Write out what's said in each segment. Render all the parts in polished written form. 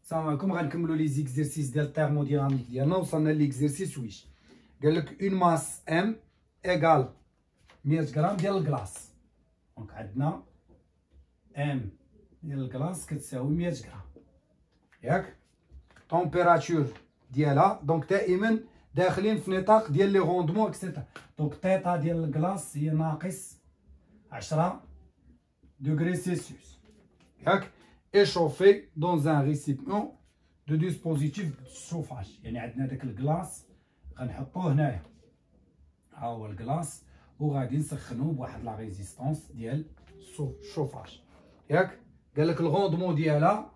السلام عليكم. غنكملوا لي زيكزيرسيس ديال الثيرموديناميك ديالنا. وصلنا ليكزيرسيس ويش قال لك اون ماس ام ايغال 100 غرام ديال الكلاص. دونك عندنا ام ديال الكلاص كتساوي 100 غرام ياك. طومبيراتور ديالها دونك دائما داخلين في نطاق ديال لي روندمون اكسيتيرا. دونك تيتا ديال الكلاص هي ناقص 10 دوغري سيلسيوس ياك. échauffé dans un récipient de dispositif de chauffage. يعني عندنا داك الكلاص غنحطوه هنايا، ها هو الكلاص، وغادي نسخنوه بواحد لا ريزيستونس ديال الشوفاج ياك. قال لك الغوندمون ديالها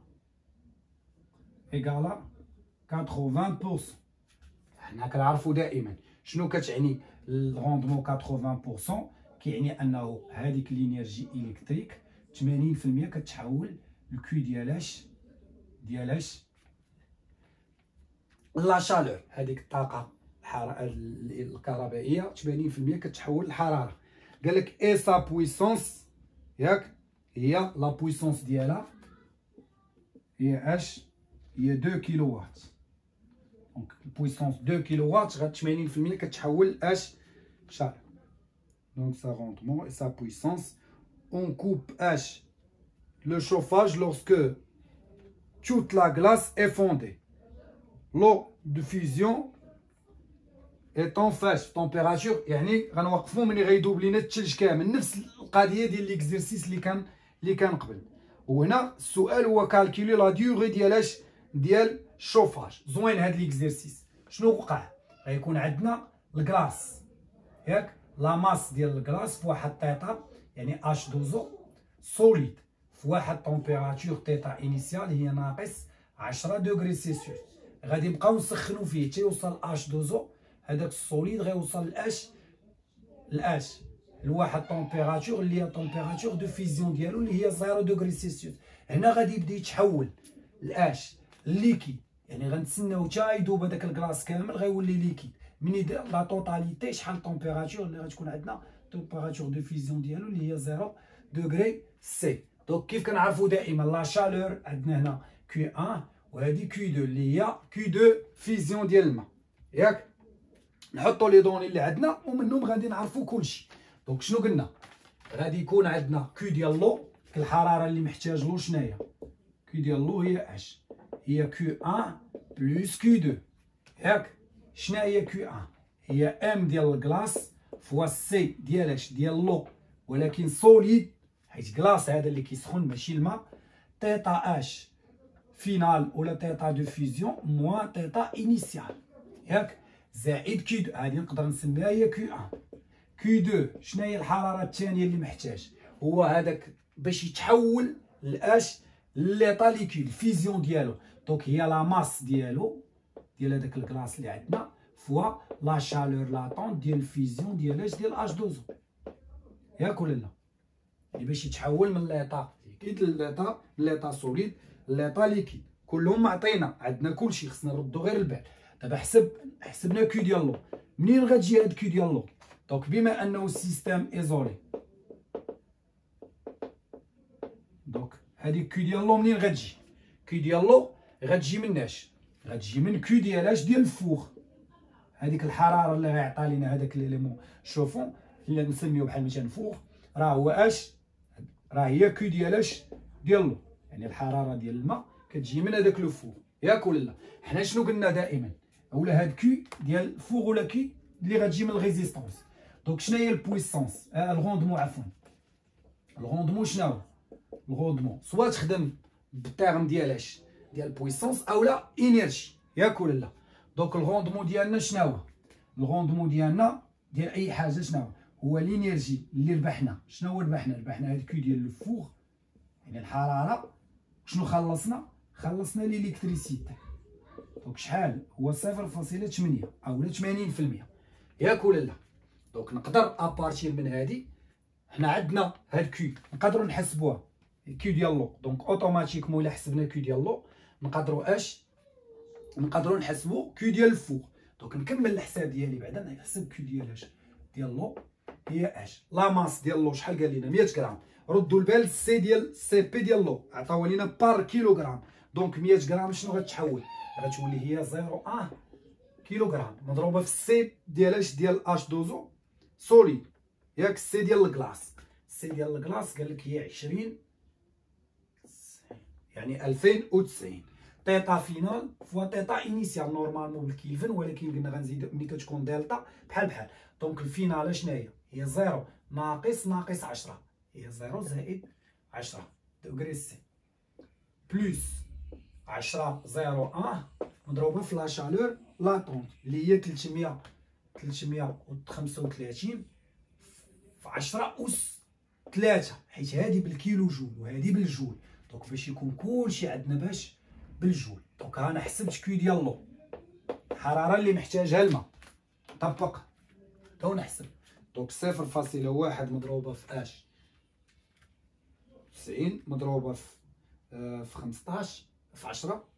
ايكالا 80%. حنا كنعرفوا دائما شنو كتعني الغوندمون 80%. كيعني انه هذيك الانرجي الكتريك 80% كتحول الكي ديالاش لا شالور، هذيك الطاقه الكهربائيه 80% كتحول للحراره. قال لك اي سا بويسونس ياك، هي لا بويسونس ديالها هي اش، هي 2 كيلو وات. دونك البويسونس 2 كيلو وات غا 80% كتحول اش شالور. دونك سا روندمون اي سا بويسونس اون كوب اش le chauffage lorsque toute la glace est fondée. L'eau de fusion est en phase température. يعني غنوقفوا ملي غيذوب لينا الثلج كامل. نفس القضيه ديال ليكزيرسيس اللي كان قبل. وهنا السؤال هو كالكولي لا ديوري ديالاش ديال الشوفاج. زوين هاد ليكزيرسيس. شنو وقع؟ غيكون عندنا الكلاص ياك، لا ماس ديال الكلاص في واحد طيطه يعني اش دوزو سوليد في واحد طومبيراتور تيتا انيسيال هي ناقص 10 دوغري سيلسيوس. غادي نبقاو نسخنو فيه حتى يوصل اش دوزو. هذاك السوليد غيوصل لاش لواحد طومبيراتور اللي هي طومبيراتور دو فيزيون ديالو اللي هي 0 دوغري سيلسيوس. هنا غادي يبدا يتحول لاش ليكيد، يعني غنتسناو حتى يذوب هذاك الكلاص كامل غيولي ليكيد. من يدير لا توتاليتي شحال طومبيراتور اللي غتكون عندنا طومبيراتور دو فيزيون ديالو اللي هي 0 دوغري سي. دونك كيف كنعرفوا دائما لا شالور عندنا هنا كي 1 وهذه كي 2 اللي هي كي 2 فيزيون ديال الماء ياك. نحطوا لي دوني اللي عندنا ومنهم غادي نعرفوا كلشي. دونك شنو قلنا؟ غادي يكون عندنا كي ديال لو، الحراره اللي محتاج لو شناهي؟ كي ديال لو هي اش، هي كي 1 بلس كي 2 ياك. شنو هي كي 1؟ هي ام ديال الكلاص فوا سي ديال اش ديال لو ولكن سوليد، حيت كلاص هذا اللي كيسخن ماشي الماء. تيتا اش فينال ولا تيتا دو فيزيون موان تيتا انيسيال ياك، زائد كي 2. هذه نقدر نسميها هي كي 1. كي 2 شنو هي الحراره الثانيه اللي محتاج؟ هو هذاك باش يتحول لاش ليطا ليكيد الفيزيون ديالو. دونك هي لا ماس ديالو ديال هذاك الكلاص اللي عندنا فوا لا شالور لاتون ديال الفيزيون ديال اش ديال اش دوزو ياك ولا لا. يعني باش يتحول من ليطا ليكيد ليطا سوليد ليطا ليكيد. كلهم معطينا، عندنا كلشي، خصنا نردو غير البال. دابا حسبنا كي ديال لو. منين غتجي هاد كي ديال لو؟ دونك بما انه السيستيم ايزولي، دونك هاديك كي ديال لو منين غتجي؟ كي ديال لو غتجي مناش؟ غتجي من كي ديال اش ديال الفوغ. هذيك الحراره اللي غيعطى لينا هذاك ليليمون شوفون اللي نسميو بحال مثلا فوغ، راه هو اش، راه هي كي ديال اش ديال لو. يعني الحراره ديال الماء كتجي من هذاك لو فوغ ياك ولا لا. حنا شنو قلنا دائما؟ اولا هاد كي ديال الفوغ ولا كي اللي غتجي من الريزيستونس. دونك شنو هي البويسونس؟ الغوندمون عفوا. الغوندمون شنو هو؟ الغوندمون سوا تخدم بالتيرم ديال اش ديال البويسونس اولا انرجي ياك ولا لا. دونك الغوندمون ديالنا شنو هو؟ الغوندمون ديالنا ديال اي حاجه شنو هو؟ الانرجي اللي ربحنا. شنو هو ربحنا هاد كي ديال الفوغ يعني الحراره. شنو خلصنا ليليكتريسيتي. دونك شحال هو 0.8 اولا 80% ياك ولا لا. دونك نقدر ابارتير من هادي حنا عندنا هاد كي نقدروا نحسبوها كي ديال لو. دونك اوتوماتيكمون الا حسبنا كي ديال لو نقدروا نحسبوا كي ديال الفوغ. دونك نكمل الحساب ديالي بعدا نحسب كي ديال اش ديال لو هي اش. لا ماس ديال لو شحال قال لنا؟ 100 غرام. ردوا البال سي ديال سي بي ديال لو عطاوها لينا بار كيلوغرام. دونك 100 غرام شنو غتحول؟ غتولي هي 0.1 كيلوغرام مضروبه في السي ديال اش ديال اش دوزو سوليد ياك. السي ديال الكلاص، السي ديال الكلاص قال لك هي 20 يعني 2090 تيتا فينال فوا تيتا انيسيال نورمالمون بالكيلفن، ولكن قلنا غنزيدو ملي كتكون دلتا بحال بحال. دونك الفينال شناهي؟ هي 0 ناقص 10 هي 0 زائد 10 دوغري سي بلس 10 0.1 مضروبه في لا شالور لاتونت اللي هي 335 في 10 أس 3، حيت هذه بالكيلو جول وهذه بالجول. دونك باش يكون كلشي عندنا باش بالجول. دونك انا حسبت كيو ديال لو الحراره اللي محتاجها الماء، طبق تو نحسب. دونك 0.1 مضروبه في اش 90 مضروبه في 15 في 10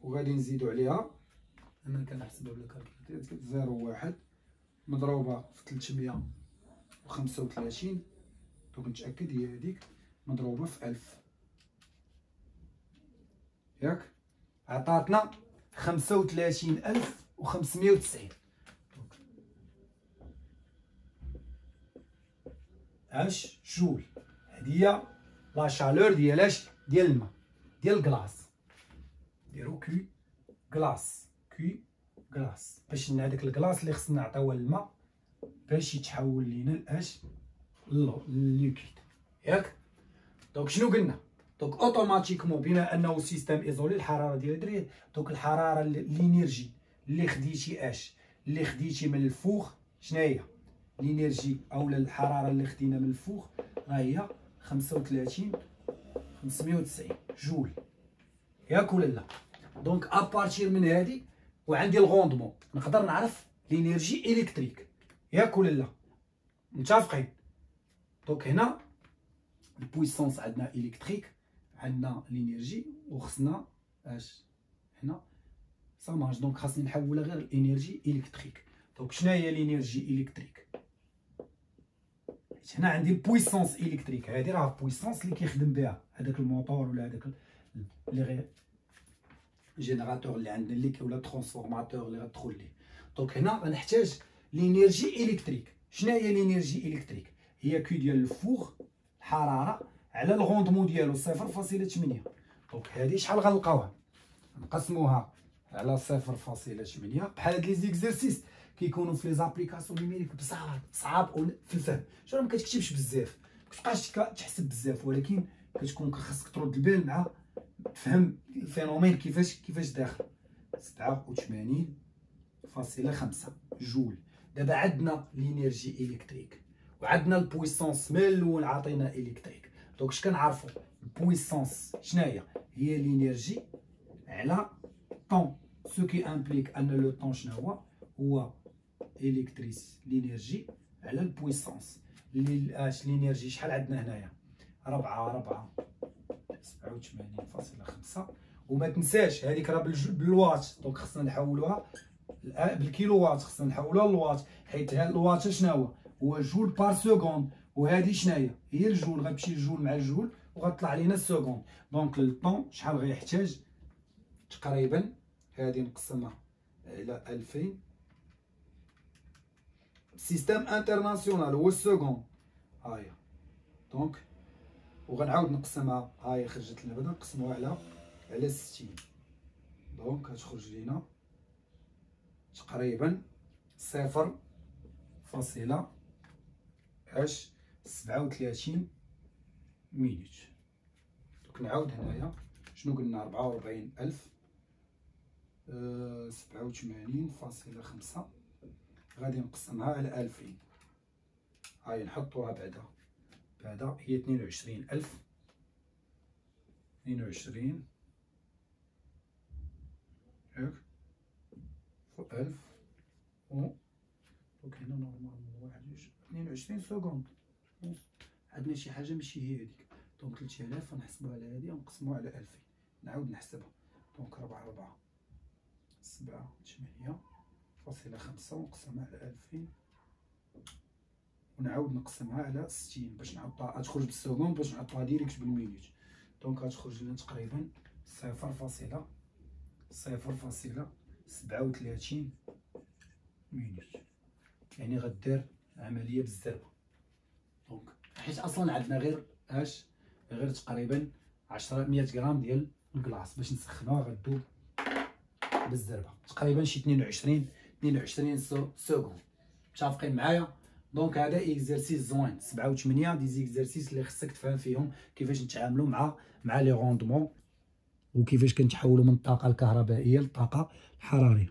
وغادي نزيدو عليها. انا كنحسبها بلا كالكوليتر 0.1 مضروبه في 335 دونك نتاكد هي هذيك مضروبه في 1000 ياك، عطاتنا 35590 اش جول. هذه هي لا شالور ديال اش ديال الماء ديال كلاص. ديرو كي كلاص كي كلاص باش هذاك الكلاص اللي خصنا نعطيوه للماء باش يتحول لينا لاش لليكيد ياك. دونك شنو قلنا؟ دونك اوتوماتيكمون بما انه سيستيم ايزولي الحراره ديال الدراري، دونك الحراره الانرجي اللي خديتي اش اللي خديتي من الفوخ شنو هي؟ الانرجي اولا الحراره اللي خدينا من الفوخ راه هي 35590 جول ياك ولا لا؟ دونك ابارتير من هذه وعندي الغوندمون نقدر نعرف لينيرجي الكتريك ياك ولا لا؟ متفقين؟ دونك هنا البويسونس عندنا الكتريك، عندنا لينيرجي وخصنا اش هنا سا مارش. دونك خاصني نحولها غير الانرجي الكتريك. دونك شنو هي الانرجي الكتريك؟ هنا عندي البويسونس الكتريك، هذه راه البويسونس اللي كيخدم بها هذاك الموتور ولا هذاك لي غير جينيراتور اللي عندنا اللي ولا ترانسفورماتور اللي غتدخل ليه. دونك هنا غنحتاج لينيرجي الكتريك. شنو هي لينيرجي الكتريك؟ هي كيو ديال الفوغ الحراره على الغوندمون ديالو 0.8. دونك هذه شحال غنلقاوها؟ نقسموها على 0.8 بحال هاد لي زيكزيرسيس كيكونوا في لي زابليكاسيون نيميريك بصعاب صعاب في الفهم. شنو ما كتكتبش بزاف، مكتبقاش تحسب بزاف، ولكن كتكون خاصك ترد البال مع تفهم الفينومين كيفاش داخل. 87.5 جول. دابا عندنا لينيرجي الكتريك وعندنا البويسونس من الاول عطينا الكتريك. دونك اش كنعرفوا؟ البويسونس شناهي؟ هي لينيرجي على طون، سو كي امبليك ان لو طون شنو هو الكتريس لينيرجي على البويسونس. اش لينيرجي شحال عندنا هنايا؟ 87.5. وما تنساش هذيك راه بالوات، دونك خصنا نحولوها بالكيلو وات، خصنا نحولوها للوات، حيت الوات شنو هو جول بار سكوند، وهذه شناهي؟ هي الجول. غتمشي الجول مع الجول وغطلع لينا السكوند. دونك الطون شحال غيحتاج؟ تقريبا هذه نقسمها على 2000 سيستيم انترناسيونال هو السكوند هاهي. دونك وغنعاود نقسمها، هاهي خرجت لنا بعدا نقسموها على 60. دونك غتخرج لينا تقريبا 0.37 مينوت. دوك نعاود هنايا شنو قلنا؟ 44,000 87.5 غادي نقسمها على 2000. هاي نحطوها بعدا هي 22,000 22 ياك فوق 1000 و دونك هنا نورمالمون 22 سكوند. عندنا شي حاجه ماشي هي هذيك. دونك 3000 غنحسبوها على هذه ونقسموها على 2000. نعاود نحسبها. دونك 7.8.5 ونقسمها على 2000 ونعاود نقسمها على 60 باش نحطها تخرج بالسكوند باش نحطها ديريكت بالمينوت. دونك غتخرج لنا تقريبا 0.37 مينوت، يعني غدير عمليه بالزربه. دونك حيت اصلا عندنا غير غير تقريبا 100 غرام ديال الكلاص باش نسخنوها، غدوب بالزربه تقريبا شي 22 سكوند. متفقين معايا؟ دونك هذا اكزرسيس زوين 7 و8 دي زيكزرسيس اللي خصك تفهم فيهم كيفاش نتعاملوا مع لي روندمون وكيفاش كنتحولوا من الطاقه الكهربائيه للطاقه الحراريه.